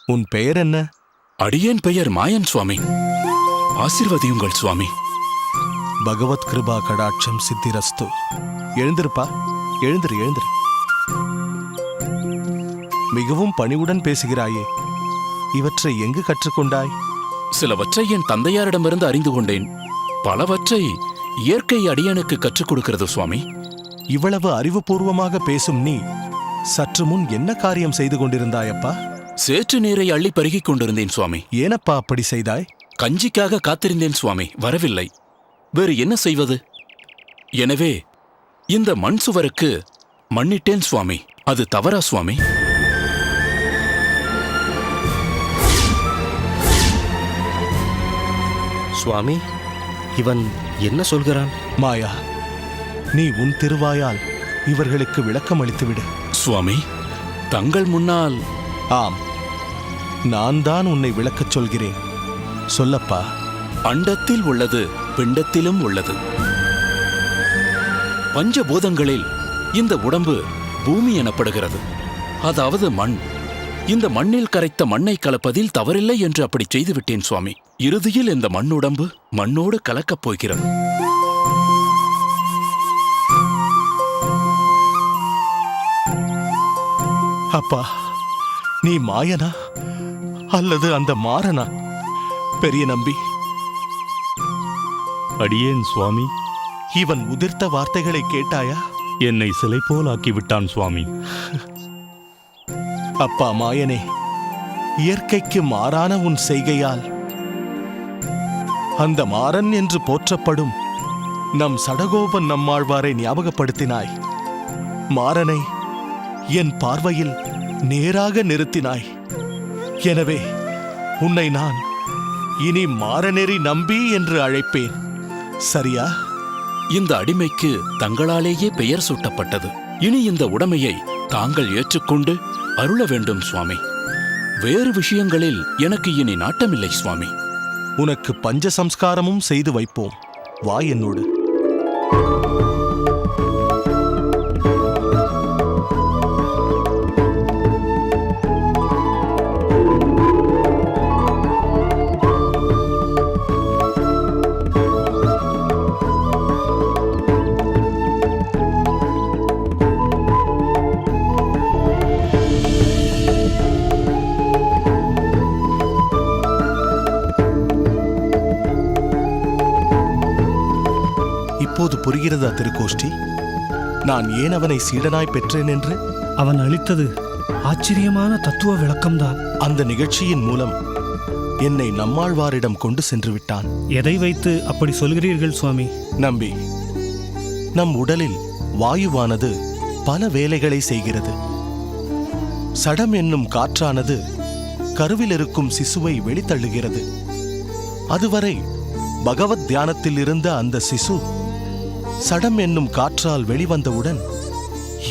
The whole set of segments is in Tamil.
உன் பெயர் என்ன? அடியேன் பெயர் மாயன் சுவாமி. ஆசீர்வதியுங்கள் சுவாமி. பகவத் கிருபா கடாட்சம் சித்திரஸ்து. எழுந்திருப்பா, எழுந்திரு எழுந்திரு. மிகவும் பணிவுடன் பேசுகிறாயே, இவற்றை எங்கு கற்றுக்கொண்டாய்? சிலவற்றை என் தந்தையாரிடமிருந்து அறிந்து கொண்டேன். பலவற்றை இயற்கை அடியனுக்கு கற்றுக் கொடுக்கிறது சுவாமி. இவ்வளவு அறிவுபூர்வமாக பேசும் நீ சற்று முன் என்ன காரியம் செய்து கொண்டிருந்தாயப்பா? சேற்று நீரை அள்ளி பருகிக் கொண்டிருந்தேன் சுவாமி. ஏனப்பா அப்படி செய்தாய்? கஞ்சிக்காக காத்திருந்தேன் சுவாமி, வரவில்லை. வேறு என்ன செய்வது? எனவே இந்த மண் சுவருக்கு மண்ணிட்டேன் சுவாமி. அது தவறா சுவாமி? சுவாமி, இவன் என்ன சொல்கிறான்? மாயா, நீ உன் திருவாயால் இவர்களுக்கு விளக்கம் அளித்துவிடு. சுவாமி, தங்கள் முன்னால். ஆம், நான் தான் உன்னை விளக்கச் சொல்கிறேன். சொல்லப்பா. அண்டத்தில் உள்ளது பிண்டத்திலும் உள்ளது. பஞ்சபூதங்களில் இந்த உடம்பு பூமி எனப்படுகிறது, அதாவது மண். இந்த மண்ணில் கரைத்த மண்ணை கலப்பதில் தவறில்லை என்று அப்படி செய்துவிட்டேன் சுவாமி. இறுதியில் இந்த மண்ணுடம்பு மண்ணோடு கலக்கப் போகிறது. அப்பா, நீ மாயனா அல்லது அந்த மாறனா? பெரிய நம்பி, அடியேன் சுவாமி. இவன் உதிர்த்த வார்த்தைகளை கேட்டாயா? என்னை சிலை போல் ஆக்கிவிட்டான் சுவாமி. அப்பா மாயனே, இயற்கைக்கு மாறான உன் செய்கையால் அந்த மாறன் என்று போற்றப்படும் நம் சடகோபன் நம்மாழ்வாரை ஞாபகப்படுத்தினாய். மாறனை என் பார்வையில் நேராக நிறுத்தினாய். எனவே உன்னை நான் இனி மாறநெறி நம்பி என்று அழைப்பேன். சரியா? இந்த அடிமைக்கு தங்களாலேயே பெயர் சூட்டப்பட்டது. இனி இந்த உடைமையை தாங்கள் ஏற்றுக்கொண்டு அருள வேண்டும் சுவாமி. வேறு விஷயங்களில் எனக்கு இனி நாட்டமில்லை சுவாமி. உனக்கு பஞ்ச சம்ஸ்காரமும் செய்து வைப்போம். வா என்னோடு. இப்போது புரிகிறதா திருக்கோஷ்டி, நான் ஏன் அவனை சீடனாய் பெற்றேன் என்று? அவன் அளித்தது ஆச்சரியமான தத்துவ விளக்கம்தான். அந்த நிகழ்ச்சியின் மூலம் என்னை நம்மாழ்வாரிடம் கொண்டு சென்று விட்டான். எதை வைத்து அப்படி சொல்கிறீர்கள் சுவாமி? நம்பி, நம் உடலில் வாயுவானது பல வேலைகளை செய்கிறது. சடம் என்னும் காற்றானது கருவில் இருக்கும் சிசுவை வெளித்தள்ளுகிறது. அதுவரை பகவத் தியானத்தில் இருந்த அந்த சிசு சடம் என்னும் காற்றால் வெளிவந்தவுடன்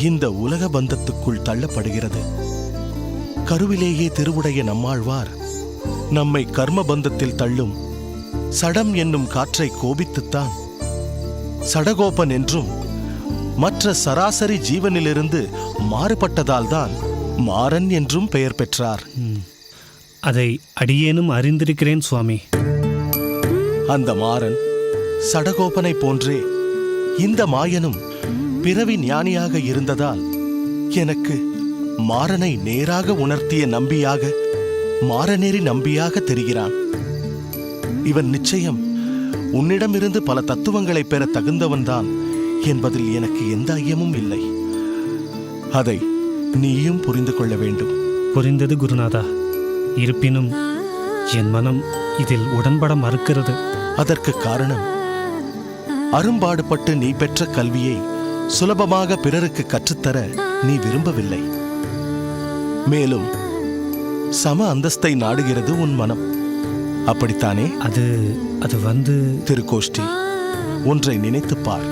இந்த உலக பந்தத்துக்குள் தள்ளப்படுகிறது. கருவிலேயே திருவுடைய நம்மாழ்வார் நம்மை கர்ம பந்தத்தில் தள்ளும் சடம் என்னும் காற்றை கோபித்துத்தான் சடகோபன் என்றும் மற்ற சராசரி ஜீவனிலிருந்து மாறுபட்டதால்தான் மாறன் என்றும் பெயர் பெற்றார். அதை அடியேனும் அறிந்திருக்கிறேன் சுவாமி. அந்த மாறன் சடகோபனை போன்றே இந்த மாயனும் பிறவி ஞானியாக இருந்ததால் எனக்கு மாறனை நேராக உணர்த்திய நம்பியாக, மாறநேரி நம்பியாக தெரிகிறான். இவன் நிச்சயம் உன்னிடமிருந்து பல தத்துவங்களை பெற தகுந்தவன்தான் என்பதில் எனக்கு எந்த ஐயமும் இல்லை. அதை நீயும் புரிந்து கொள்ள வேண்டும். புரிந்தது குருநாதா. இருப்பினும் என் மனம் இதில் உடன்பட மறுக்கிறது. அதற்கு காரணம், அரும்பாடுபட்டு நீ பெற்ற கல்வியை சுலபமாக பிறருக்கு கற்றுத்தர நீ விரும்பவில்லை. மேலும் சம அந்தஸ்தை நாடுகிறது உன் மனம். அப்படித்தானே? அது வந்து திருக்கோஷ்டி, ஒன்றை நினைத்துப் பார்.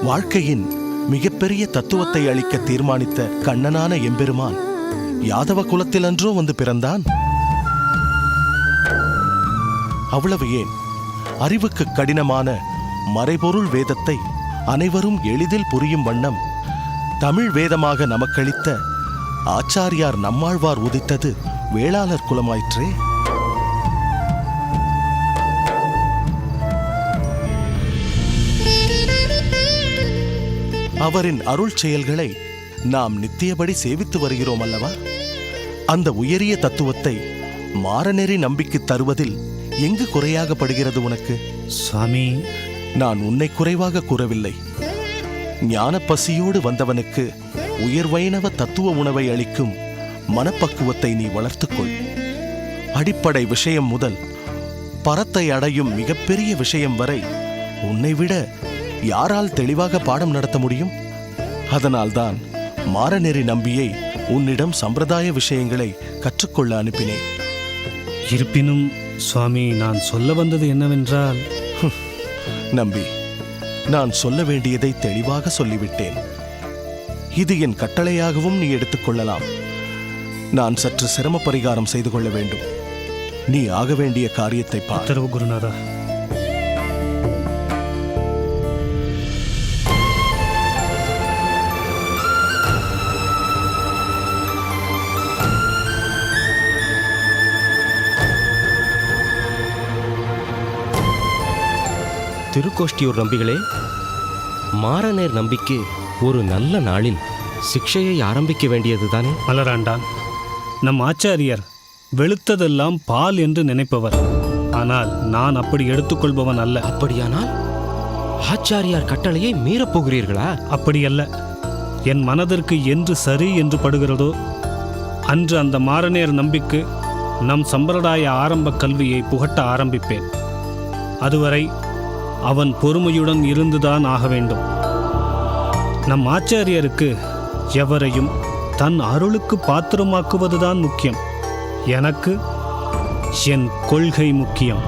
வாழ்க்கையின் மிகப்பெரிய தத்துவத்தை அளிக்க தீர்மானித்த கண்ணனான எம்பெருமான் யாதவ குலத்திலன்றோ வந்து பிறந்தான்? அவ்வளவு ஏன், அறிவுக்கு கடினமான மறைபொருள் வேதத்தை அனைவரும் எளிதில் புரியும் வண்ணம் தமிழ் வேதமாக நமக்களித்த ஆச்சாரியார் நம்மாழ்வார் உதித்தது வேளாளர் குலமாயிற்றே. அவரின் அருள் செயல்களை நாம் நித்தியபடி சேவித்து வருகிறோம் அல்லவா? அந்த உயரிய தத்துவத்தை மாறநெறி நம்பிக்கை தருவதில் எங்கு குறையாகப்படுகிறது உனக்கு? சுவாமி, நான் உன்னை குறைவாக கூறவில்லை. ஞான பசியோடு வந்தவனுக்கு உயர்வைணவ தத்துவ உணவை அளிக்கும் மனப்பக்குவத்தை நீ வளர்த்துக்கொள். அடிப்படை விஷயம் முதல் பரத்தை அடையும் மிகப்பெரிய விஷயம் வரை உன்னை விட யாரால் தெளிவாக பாடம் நடத்த முடியும்? அதனால்தான் மாறநெறி நம்பியை உன்னிடம் சம்பிரதாய விஷயங்களை கற்றுக்கொள்ள அனுப்பினேன். இருப்பினும் சுவாமி, நான் சொல்ல வந்தது என்னவென்றால், நம்பி, நான் சொல்ல வேண்டியதை தெளிவாக சொல்லிவிட்டேன். இது என் கட்டளையாகவும் நீ எடுத்துக்கொள்ளலாம். நான் சற்று சிரம பரிகாரம் செய்து கொள்ள வேண்டும். நீ ஆக வேண்டிய காரியத்தை பார். உத்தரவு குருநாதா. திருக்கோஷ்டியூர் நம்பிகளே, மாறநேர் நம்பிக்கு ஒரு நல்ல நாளில் சிக்ஷையை ஆரம்பிக்க வேண்டியதுதானே? மலராண்டான், நம் ஆச்சாரியர் வெளுத்ததெல்லாம் பால் என்று நினைப்பவர். ஆனால் நான் அப்படி எடுத்துக்கொள்பவன் அல்ல. அப்படியானால் ஆச்சாரியார் கட்டளையை மீறப்போகிறீர்களா? அப்படியல்ல. என் மனதிற்கு என்று சரி என்று படுகிறதோ அன்று அந்த மாறநேர் நம்பிக்கு நம் சம்பிரதாய ஆரம்ப கல்வியை புகட்ட ஆரம்பிப்பேன். அதுவரை அவன் பொறுமையுடன் இருந்துதான் ஆக வேண்டும். நம் ஆச்சாரியருக்கு எவரையும் தன் அருளுக்கு பாத்திரமாக்குவதுதான் முக்கியம். எனக்கு என் கொள்கை முக்கியம்.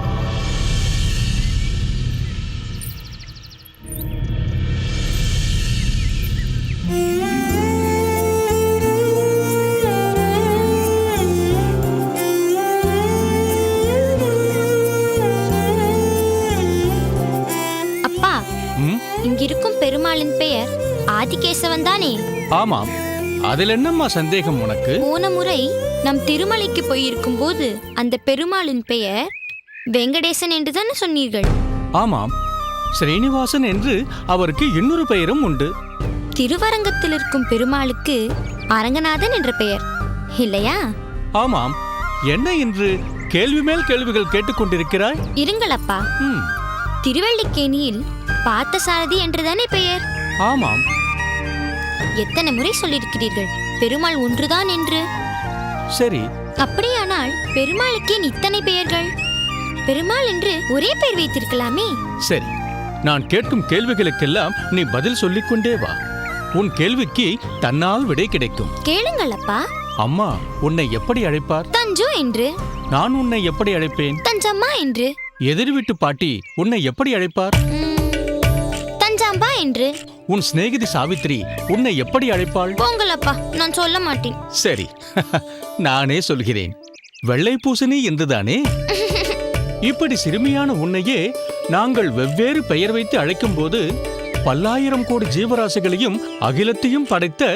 இங்கிருக்கும் பெருமாளின் பெயர் ஆதிகேசவன் தானே? ஆமாம். அதில் என்னம்மா சந்தேகம் உனக்கு? போன முறை நம் திருமலைக்கு போயிருக்கும் போது அந்த பெருமாளின் பெயர் வெங்கடேசன் என்று தானே சொன்னீர்கள்? ஆமாம், ஸ்ரீனிவாசன் என்று அவருக்கு இன்னொரு பெயரும் உண்டு. திருவரங்கத்தில் இருக்கும் பெருமாளுக்கு அரங்கநாதன் என்ற பெயர் இல்லையா? ஆமாம். என்ன என்று கேள்வி மேல் கேள்விகள் கேட்டுக்கொண்டிருக்கிறாய்? இருங்களப்பா. திருவள்ளிக்கேணியில் பார்த்தசாரதி என்றுதானே பெயர்? ஆமாம். எத்தனை முறை சொல்லியிருக்கிறீர்கள் பெருமாள் ஒன்றுதான் என்று? சரி. அப்படியானால் பெருமாளுக்கே இத்தனை பெயர்கள்? பெருமாள் என்று ஒரே பெயர் வைத்திருக்கலாமே? சரி, நான் கேட்கும் கேள்விகளுக்கெல்லாம் நீ பதில் சொல்லிக்கொண்டே வா. உன் கேள்விக்கு தன்னால் விடை கிடைக்கும். கேளுங்களப்பா. அம்மா உன்னை எப்படி அழைப்பார்? தஞ்சு என்று. நான் உன்னை எப்படி அழைப்பேன்? தஞ்சம்மா என்று. எதிர் வீட்டு பாட்டி உன்னை எப்படி அழைப்பார்? தஞ்சாம்பா என்று. உன் சிநேகிதி சாவித்ரி உன்னை எப்படி அழைப்பாள்? போங்களப்பா, நான் சொல்ல மாட்டேன். சரி, நானே சொல்கிறேன். வெள்ளை பூசணி என்றுதானே? இப்படி சிறுமியான உன்னையே நாங்கள் வெவ்வேறு பெயர் வைத்து அழைக்கும் போது பல்லாயிரம் கோடி ஜீவராசிகளையும் அகிலத்தையும் படைத்த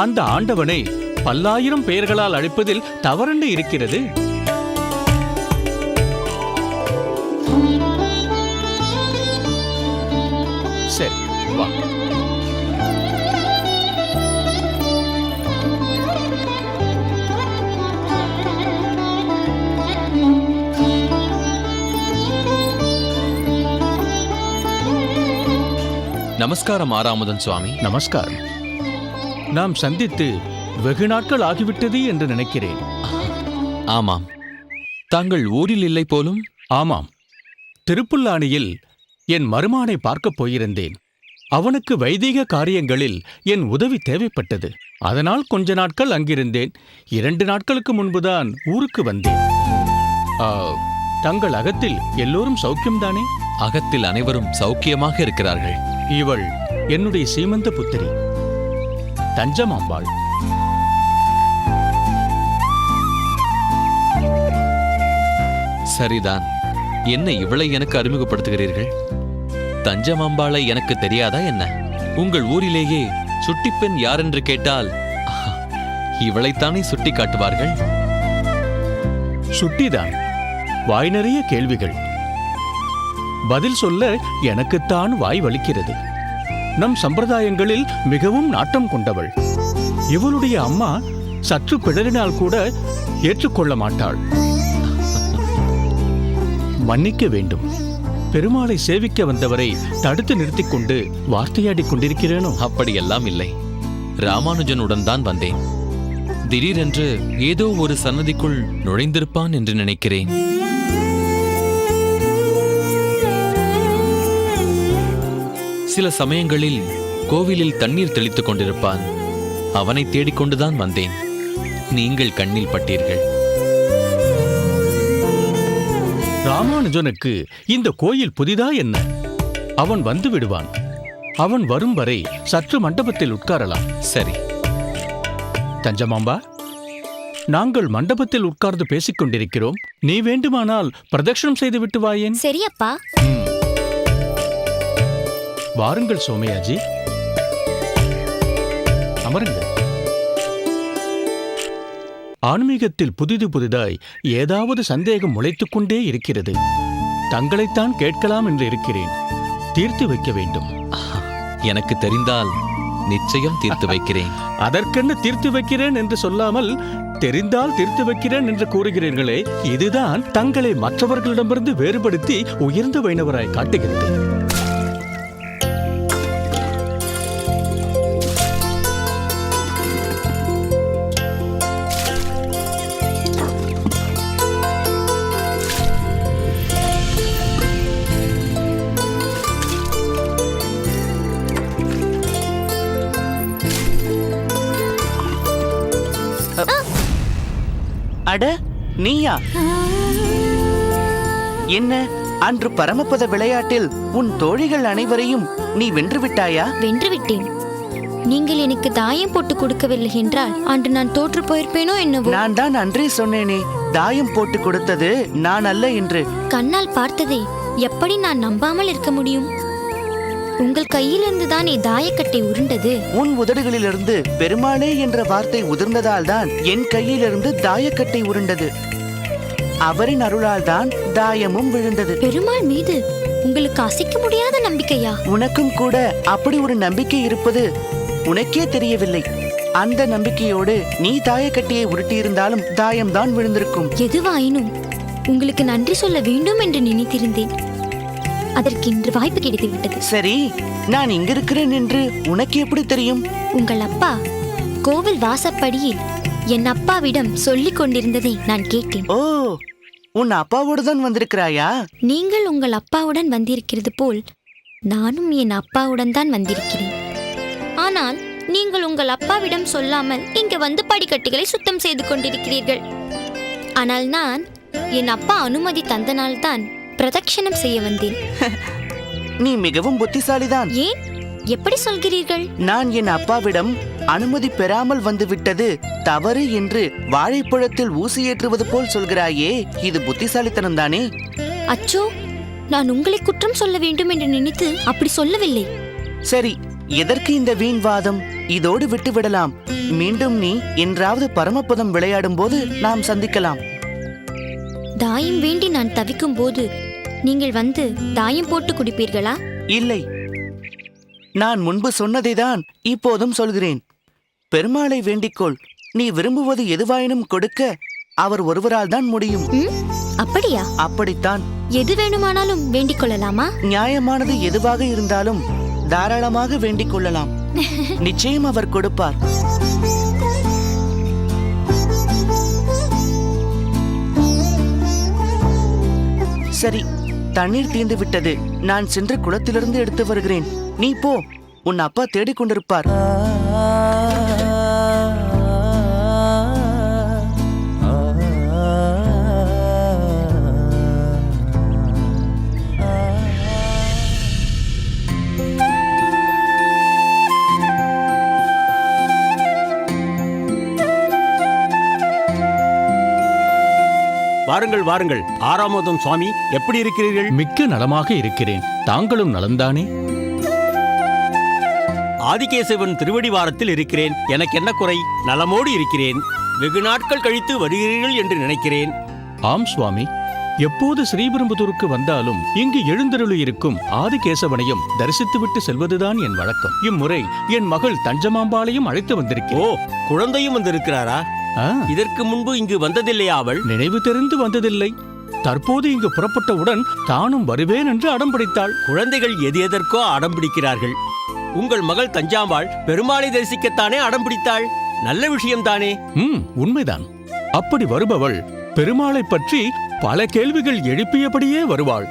அந்த ஆண்டவனை பல்லாயிரம் பெயர்களால் அழைப்பதில் தவறென்ன இருக்கிறது? சரி, வா. நமஸ்காரம் ஆறாமுதன் சுவாமி. நமஸ்காரம். நாம் சந்தித்து வெகு நாட்கள் ஆகிவிட்டது என்று நினைக்கிறேன். ஆமாம். தாங்கள் ஊரில் இல்லை போலும்? ஆமாம், திருப்புல்லானியில் என் மருமானை பார்க்கப் போயிருந்தேன். அவனுக்கு வைதீக காரியங்களில் என் உதவி தேவைப்பட்டது. அதனால் கொஞ்ச நாட்கள் அங்கிருந்தேன். 2 நாட்களுக்கு முன்புதான் ஊருக்கு வந்தேன். தங்கள் அகத்தில் எல்லோரும் சௌக்கியம்தானே? அகத்தில் அனைவரும் சௌக்கியமாக இருக்கிறார்கள். இவள் என்னுடைய சீமந்த புத்திரி தஞ்சமாம்பாள். சரிதான். என்ன இவளை எனக்கு அறிமுகப்படுத்துகிறீர்கள்? தஞ்சமாம்பாளை எனக்கு தெரியாதா என்ன? உங்கள் ஊரிலேயே சுட்டிப்பெண் யாரென்று கேட்டால் இவளைத்தானே சுட்டி காட்டுவார்கள். சுட்டிதான். வாய் நிறைய கேள்விகள். பதில் சொல்ல எனக்குத்தான் வாய் வலிக்கிறது. நம் சம்பிரதாயங்களில் மிகவும் நாட்டம் கொண்டவள். இவளுடைய அம்மா சற்று பிடரினால் கூட ஏற்றுக்கொள்ள மாட்டாள். மன்னிக்க வேண்டும். பெருமாளை சேவிக்க வந்தவரை தடுத்து நிறுத்திக் கொண்டு வார்த்தையாடிக் கொண்டிருக்கிறேனோ? அப்படியெல்லாம் இல்லை. ராமானுஜனுடன் தான் வந்தேன். திடீரென்று ஏதோ ஒரு சன்னதிக்குள் நுழைந்திருப்பான் என்று நினைக்கிறேன். சில சமயங்களில் கோவிலில் தண்ணீர் தெளித்துக் கொண்டிருப்பான். அவனை தேடிக்கொண்டுதான் வந்தேன். நீங்கள் கண்ணில் பட்டீர்கள். ராமானுஜனுக்கு இந்த கோயில் புதிதா என்ன? அவன் வந்து விடுவான். அவன் வரும் வரை சற்று மண்டபத்தில் உட்காரலாம். சரி. தஞ்சமாம்பா, நாங்கள் மண்டபத்தில் உட்கார்ந்து பேசிக் கொண்டிருக்கிறோம். நீ வேண்டுமானால் பிரதட்சணம் செய்து விட்டு வாயேன். சரியப்பா. வாருங்கள் சோமயாஜி, அமருங்கள். ஆன்மீகத்தில் புதிதாய் ஏதாவது சந்தேகம் முளைத்துக் கொண்டே இருக்கிறது. தங்களைத்தான் கேட்கலாம் என்று இருக்கிறேன். தீர்த்து வைக்க வேண்டும். எனக்கு தெரிந்தால் நிச்சயம் தீர்த்து வைக்கிறேன். அதற்கென்ன தீர்த்து வைக்கிறேன் என்று சொல்லாமல் தெரிந்தால் தீர்த்து வைக்கிறேன் என்று கூறுகிறீர்களே, இதுதான் தங்களை மற்றவர்களிடமிருந்து வேறுபடுத்தி உயர்ந்த வைணவராய் காட்டுகிறது. அட, நீயா? என்ன, அன்று பரமபத விளையாட்டில் உன் தோழிகள் அனைவரையும் நீ வென்று விட்டாயா? வென்று விட்டேன். நீங்கள் எனக்கு தாயம் போட்டு கொடுக்கவில்லை என்றால் அன்று நான் தோற்று போயிருப்பேனோ என்னவோ. நான் தான் அன்றே சொன்னேனே, தாயம் போட்டு கொடுத்தது நான் அல்ல என்று. கண்ணால் பார்த்ததை எப்படி நான் நம்பாமல் இருக்க முடியும்? உங்கள் கையிலிருந்து தானே தாயக்கட்டை உருண்டது. உன் உதடுகளிலிருந்து பெருமாளே என்ற வார்த்தை உதிர்ந்ததால் தான் என் கையிலிருந்து தாயக்கட்டை உருண்டது. அவரின் அருளால் தான் தாயமும் விழுந்தது. பெருமாள் மீது உங்களுக்கு அசைக்க முடியாத நம்பிக்கையா? உனக்கும் கூட அப்படி ஒரு நம்பிக்கை இருப்பது உனக்கே தெரியவில்லை. அந்த நம்பிக்கையோடு நீ தாயக்கட்டையை உருட்டியிருந்தாலும் தாயம்தான் விழுந்திருக்கும். எதுவாயினும் உங்களுக்கு நன்றி சொல்ல வேண்டும் என்று நினைத்திருந்தேன். அதற்கு இன்று வாய்ப்பு கிடைத்து விட்டது. சரி, நான் இங்கிருக்கிறேன் என்று உனக்கு எப்படி தெரியும்? உங்கள் அப்பா கோவில் வாசப்படியில் என் அப்பாவிடம் சொல்லிக் கொண்டிருந்ததை நான் கேட்டேன். ஓ, உன் அப்பாவோடு தான் வந்திருக்கிறாயா? நீங்கள் உங்கள் அப்பாவுடன் வந்திருக்கிறது போல் நானும் என் அப்பாவுடன் தான் வந்திருக்கிறேன். ஆனால் நீங்கள் உங்கள் அப்பாவிடம் சொல்லாமல் இங்கு வந்து படிக்கட்டுகளை சுத்தம் செய்து கொண்டிருக்கிறீர்கள். ஆனால் நான் என் அப்பா அனுமதி தந்தனால்தான் பிரதட்சணம் செய்ய வந்தேன். நீ மிகவும் புத்திசாலிதான். ஏன், எப்படி சொல்கிறீர்கள்? நான் என் அப்பாவிடம் அனுமதி பெறாமல் வந்து விட்டது தவறு என்று வாழைப்பழத்தில் ஊசி ஏற்றுவது போல் சொல்கிறாயே, இது புத்திசாலித்தனம் தானே? அச்சோ, நான் உங்களை குற்றம் சொல்ல வேண்டும் என்று நினைத்து அப்படி சொல்லவில்லை. சரி, எதற்கு இந்த வீண் வாதம்? இதோடு விட்டு விடலாம். மீண்டும் நீ என்றாவது பரமபதம் விளையாடும் போது நாம் சந்திக்கலாம். தாயம் வேண்டி நான் தவிக்கும் போது நீங்கள் வந்து தாயம் போட்டு குடிப்பீர்களா? இல்லை, நான் முன்பு சொன்னதைதான் இப்போதும் சொல்கிறேன். பெருமாளை வேண்டிக்கொள். நீ விரும்புவது எதுவாயினும் கொடுக்க அவர் ஒருவரால் தான் முடியும். அப்படியா? அப்படித்தான். எது வேணுமானாலும் வேண்டிக் கொள்ளலாமா? நியாயமானது எதுவாக இருந்தாலும் தாராளமாக வேண்டிக் கொள்ளலாம். நிச்சயம் அவர் கொடுப்பார். சரி, தண்ணீர் தீர்ந்து விட்டது. நான் சென்று குளத்திலிருந்து எடுத்து வருகிறேன். நீ போ, உன் அப்பா தேடிக் கொண்டிருப்பார். வாருங்கள் வாருங்கள். ஆறாமோதம் சுவாமி, எப்படி இருக்கிறீர்கள்? மிக்க நலமாக இருக்கிறேன். தாங்களும் நலம்தானே? ஆதிகேசவன் திருவடி வாரத்தில் இருக்கிறேன். எனக்கு என்ன குறை? நலமோடு இருக்கிறேன். வெகு நாட்கள் கழித்து வருகிறீர்கள் என்று நினைக்கிறேன். ஆம் சுவாமி, எப்போது ஸ்ரீபெரும்புதூருக்கு வந்தாலும் இங்கு எழுந்தருளியிருக்கும் ஆதிகேசவனையும் தரிசித்துவிட்டு செல்வதுதான் என் வழக்கம். இம்முறை என் மகள் தஞ்சமாம்பாளையும் அழைத்து வந்திருக்கிறேன். ஓ, குழந்தையும் வந்திருக்கிறாரா? ஆ, இதற்கு முன்பு இங்கு வந்ததில்லையா அவள்? நினைவு தெரிந்து வந்ததில்லை. தற்போது இங்கு புறப்பட்டவுடன் தானும் வருவேன் என்று அடம் பிடித்தாள். குழந்தைகள் எது எதற்கோ அடம் பிடிக்கிறார்கள். உங்கள் மகள் தஞ்சாம்பாள் பெருமாளை தரிசிக்கத்தானே அடம் பிடித்தாள். நல்ல விஷயம்தானே? உண்மைதான். அப்படி வருபவள் பெருமாளை பற்றி பல கேள்விகள் எழுப்பியபடியே வருவாள்.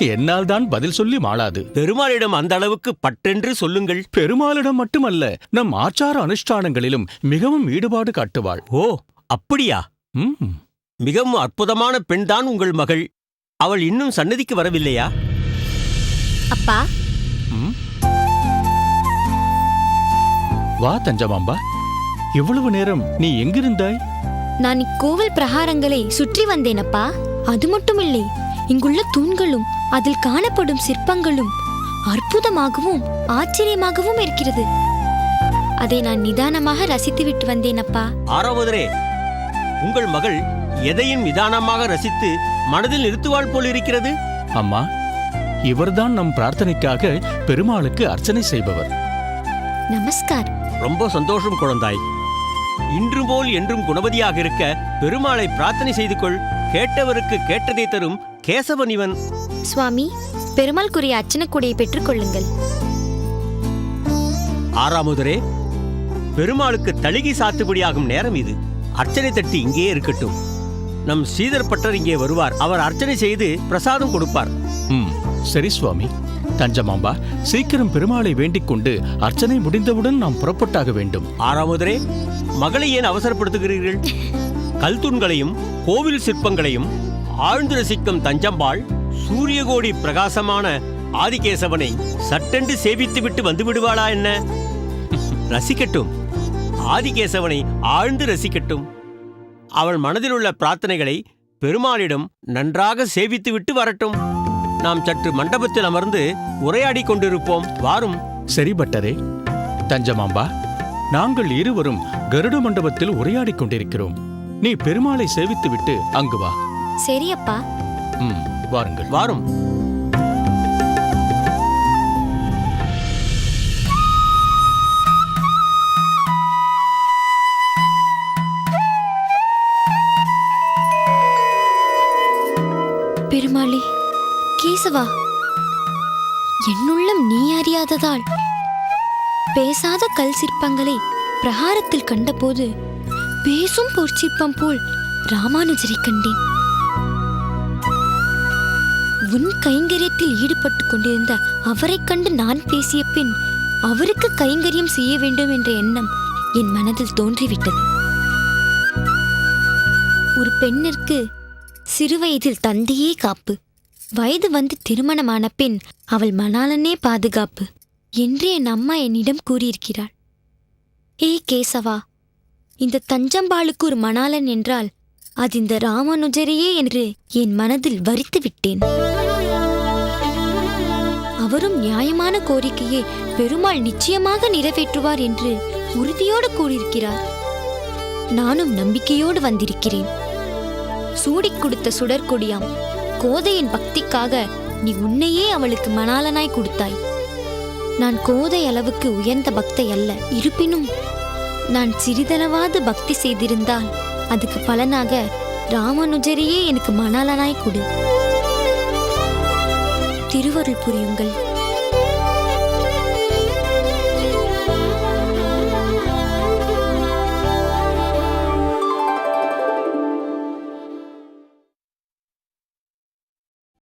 என்னால் தான் பதில் சொல்லி மாளாது. பெருமாளிடம் அந்த அளவுக்கு பட்டென்று சொல்லுங்கள். பெருமாளிடம் மட்டுமல்ல, நம் ஆச்சார அனுஷ்டானங்களிலும் மிகவும் ஈடுபாடு காட்டுவாள். ஓ, அப்படியா? மிகவும் அற்புதமான பெண்தான் உங்கள் மகள். அவள் இன்னும் சன்னதிக்கு வரவில்லையா? அப்பா, வா தஞ்சமாம்பா, இவ்வளவு நேரம் நீ எங்கிருந்தாய்? நான் இக்கோவில் பிரகாரங்களை சுற்றி வந்தேன் அப்பா. அது மட்டுமில்லை, இங்குள்ள தூண்களும் அதில் காணப்படும் சிற்பங்களும் அற்புதமாகவும் ஆச்சரியமாகவும் இருக்கிறது. அதை நான் நிதானமாக ரசித்துவிட்டு வந்தேன் அப்பா. ஆறாவதரே, உங்கள் மகள் எதையும் நிதானமாக ரசித்து மனதில் நிறுத்துவாள் போல் இருக்கிறது. அம்மா, இவர்தான் நம் பிரார்த்தனைக்காக பெருமாளுக்கு அர்ச்சனை செய்பவர். நமஸ்கார். ரொம்ப சந்தோஷம் குழந்தாய். இன்று போல் என்றும் குணவதியாக இருக்க பெருமாளை பிரார்த்தனை செய்து கொள். கேட்டவருக்கு கேட்டதை தரும் கேசவன் இவன். சுவாமி, பெருமாளுக்குரிய அர்ச்சனக்கூடையை பெற்றுக் கொள்ளுங்கள். ஆறாமுதரே, பெருமாளுக்கு தளிகை சாத்துபடியாகும் நேரம் இது. அர்ச்சனை தட்டி இங்கே இருக்கட்டும். நம் ஸ்ரீதர் பட்டர் இங்கே வருவார். அவர் அர்ச்சனை செய்து பிரசாதம் கொடுப்பார். சரி சுவாமி. தஞ்சமாம்பா, சீக்கிரம் பெருமாளை வேண்டிக் கொண்டு அர்ச்சனை முடிந்தவுடன் நாம் புறப்பட்டாக வேண்டும். ஆறாமுதரே, மகளை ஏன் அவசரப்படுத்துகிறீர்கள்? கல் தூண்களையும் கோவில் சிற்பங்களையும் ஆழ்ந்து ரசிக்கும் தஞ்சம்பாள் சூரியகோடி பிரகாசமான ஆதிகேசவனை சட்டென்று சேவித்து விட்டு வந்து விடுவாளா என்ன? ரசிக்கட்டும், ஆதிகேசவனை ஆழ்ந்து ரசிக்கட்டும். அவள் மனதில் உள்ள பிரார்த்தனைகளை பெருமாளிடம் நன்றாக சேவித்து விட்டு வரட்டும். நாம் சற்று மண்டபத்தில் அமர்ந்து உரையாடி கொண்டிருப்போம். வாரும். சரி பட்டரே. தஞ்சமாம்பா, நாங்கள் இருவரும் கருட மண்டபத்தில் உரையாடிக் கொண்டிருக்கிறோம். நீ பெருமாளை சேவித்துவிட்டு அங்கு வா. சரி அப்பா. வாருங்கள். வாரும். பெருமாளே, கேசவா, என்னுள்ளம் நீ அறியாததால் பேசாத கல் சிற்பங்களை பிரகாரத்தில் கண்டபோது பேசும் பொற்சிற்பம் போல் ராமானுஜரை கண்டேன். உன் கைங்கரியத்தில் ஈடுபட்டு கொண்டிருந்த அவரைக் கண்டு நான் பேசிய பின் அவருக்கு கைங்கரியம் செய்ய வேண்டும் என்ற எண்ணம் என் மனதில் தோன்றிவிட்டது. ஒரு பெண்ணிற்கு சிறுவயதில் தந்தையே காப்பு, வயது வந்து திருமணமான பின் அவள் மணாளனே பாதுகாப்பு என்று என் அம்மா என்னிடம் கூறியிருக்கிறாள். ஏ கேசவா, இந்த தஞ்சம்பாளுக்கு ஒரு மணாளன் என்றால் அது இந்த ராமானுஜரையே என்று என் மனதில் வரித்து விட்டேன். அவரும் நியாயமான கோரிக்கையை பெருமாள் நிச்சயமாக நிறைவேற்றுவார் என்று உறுதியோடு கூறியிருக்கிறார். நானும் நம்பிக்கையோடு வந்திருக்கிறேன். சூடிக் கொடுத்த சுடற்கொடியாம் கோதையின் பக்திக்காக நீ உன்னையே அவளுக்கு மணாளனாய் கொடுத்தாய். நான் கோதை அளவுக்கு உயர்ந்த பக்தை அல்ல. இருப்பினும் நான் சிறிதளவாது பக்தி செய்திருந்தால் அதுக்கு பலனாக ராமானுஜரையே எனக்கு மணாளனாய் கொடு. திருவருள் புரியுங்கள்.